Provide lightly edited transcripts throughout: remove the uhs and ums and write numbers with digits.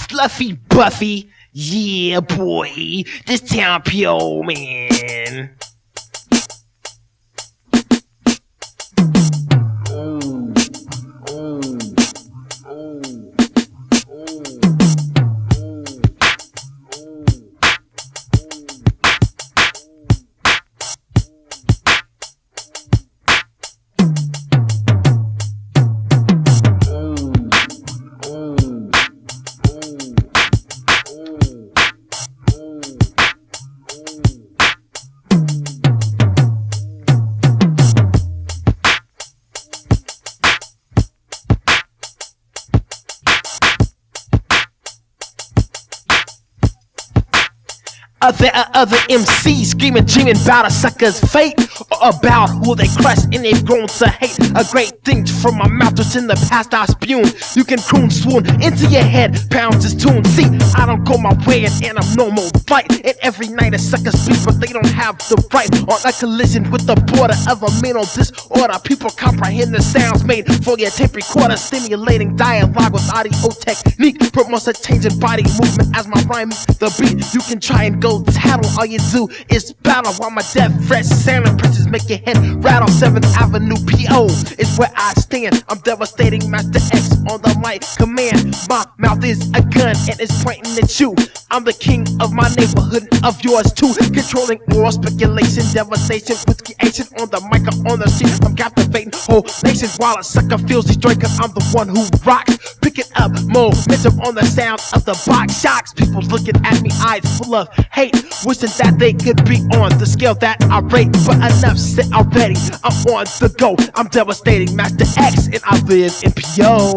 Fluffy Buffy. Yeah, boy. This town pure, man. Other MCs screaming, dreaming about a sucker's fate, or about who they crush and they've grown to hate. A great thing from my mouth that's in the past I spewed. You can croon, swoon into your head, pounds this tune. See, I don't go my way and I'm no more fight. And every night a sucker speaks, but they don't have the right. On a collision with the border of a mental disorder. People comprehend the sounds made for your tape recorder, stimulating dialogue with audio technique. Promotes a change in body movement as my rhyme meets the beat. You can try and go tattle, all you do is battle. While my death fresh sound impressions make your head rattle. 7th Avenue PO is where I stand. I'm devastating Master X on the mic command. My mouth is a gun and it's pointing at you. I'm the king of my neighborhood and of yours too. Controlling oral speculation, devastation with creation on the mic or on the street. I'm captivating whole nations while a sucker feels destroyed, cause I'm the one who rocks. Picking up momentum on the sound of the box. Shocks people looking at me, eyes full of hate, wishing that they could be on the scale that I rate. But enough said already, I'm on the go. I'm devastating Master X and I live in PO.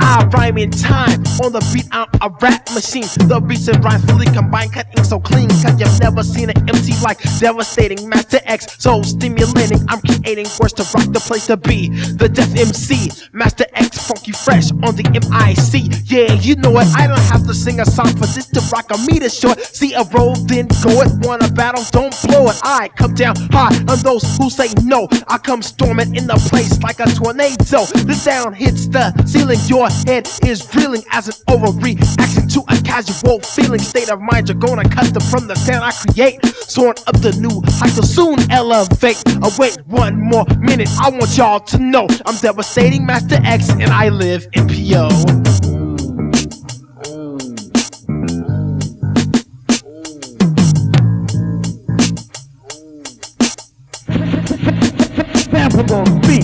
I rhyme in time, on the beat I'm a rap machine. The beats and rhymes fully combined, cutting so clean, cause you've never seen an MC like devastating Master X. So stimulating, I'm creating words to rock the place to be. The Deaf MC, Master X, funky fresh on the MIC. Yeah, you know it, I don't have to sing a song for this to rock a meter short. See a roll, then go it, want a battle, don't blow it. I come down hard on those who say no. I come storming in the place like a tornado. The sound hits the ceiling, your head is reeling as an overreaction to a casual feeling. State of mind, you're gonna custom from the sound I create. Soaring up the new heights will soon elevate. Wait one more minute, I want y'all to know I'm devastating Master X and I live in PO. Sample on beat.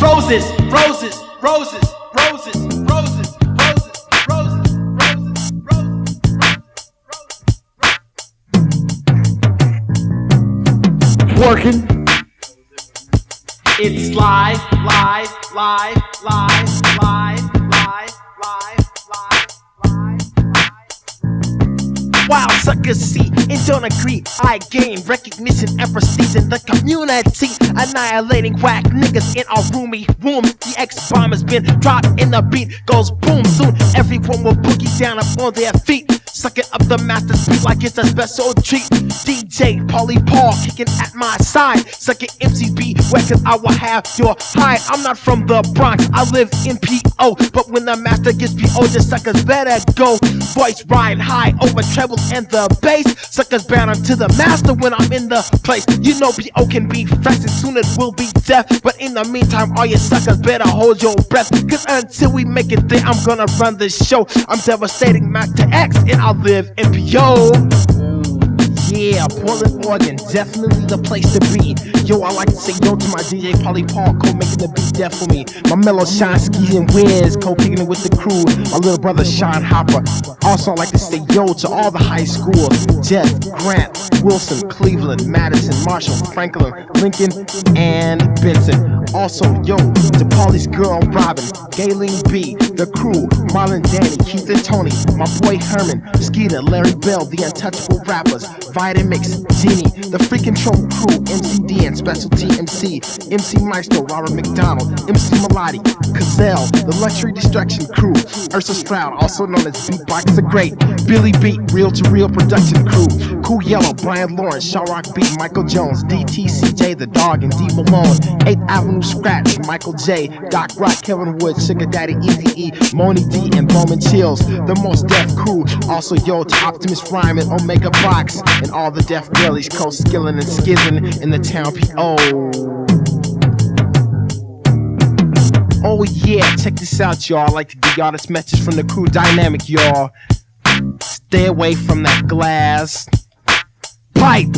Roses, roses, roses, roses, roses, roses, roses, roses, roses. Working. It's live, live, live, live, live, live, live, live, live. While suckers see and don't agree, I gain recognition and prestige in the community. Annihilating whack niggas in our roomy room. The X-bomb has been dropped and the beat goes boom. Soon everyone will boogie down up on their feet, sucking up the master's beat like it's a special treat. DJ Pauly kicking at my side, sucking MCB where cause I will have your hide. I'm not from the Bronx, I live in PO, but when the master gets PO, the suckers better go. Voice ride high over treble and the bass. Suckers bound to the master when I'm in the place. You know PO can be fresh and soon it will be death. But in the meantime, all you suckers better hold your breath, cause until we make it there, I'm gonna run this show. I'm devastating Master X and I live in PO. Yeah, Portlan, Oregon, definitely the place to be. Yo, I like to say yo to my DJ Pauly making the beat deaf for me. My mellow Shine Ski and Wiz, kicking it with the crew. My little brother Sean Hopper. Also, I like to say yo to all the high schools. Jeff, Grant, Wilson, Cleveland, Madison, Marshall, Franklin, Lincoln, and Benson. Also, yo, to Pauly's girl Robin, Gayleen B, the crew, Marlon, Danny, Keith and Tony, my boy Herman, Skeeter, Larry Bell, the untouchable rappers, Vitamix, Genie, the freaking Control crew, MCD and Specialty MC, MC Maestro, Robert McDonald, MC Melody, Cazelle, the Luxury Destruction crew, Ursa Stroud, also known as Beatbox the Great, Billy Beat, Real to Real Production crew, Cool Yellow, Brian Lawrence, Shaw Rock Beat, Michael Jones, DTCJ, The Dog, and D Malone, 8th Avenue Scratch, Michael J, Doc Rock, Kevin Wood, Sugar Daddy, Easy E, Moni D, and Bowman Chills, the Most Def crew, also yo to Optimus Prime and Omega Box, and all the Def Girlies, Coast Skillin' and Skizzin' in the town P.O. Oh yeah, check this out, y'all. I'd like to give y'all this message from the crew Dynamic, y'all. Stay away from that glass pipe.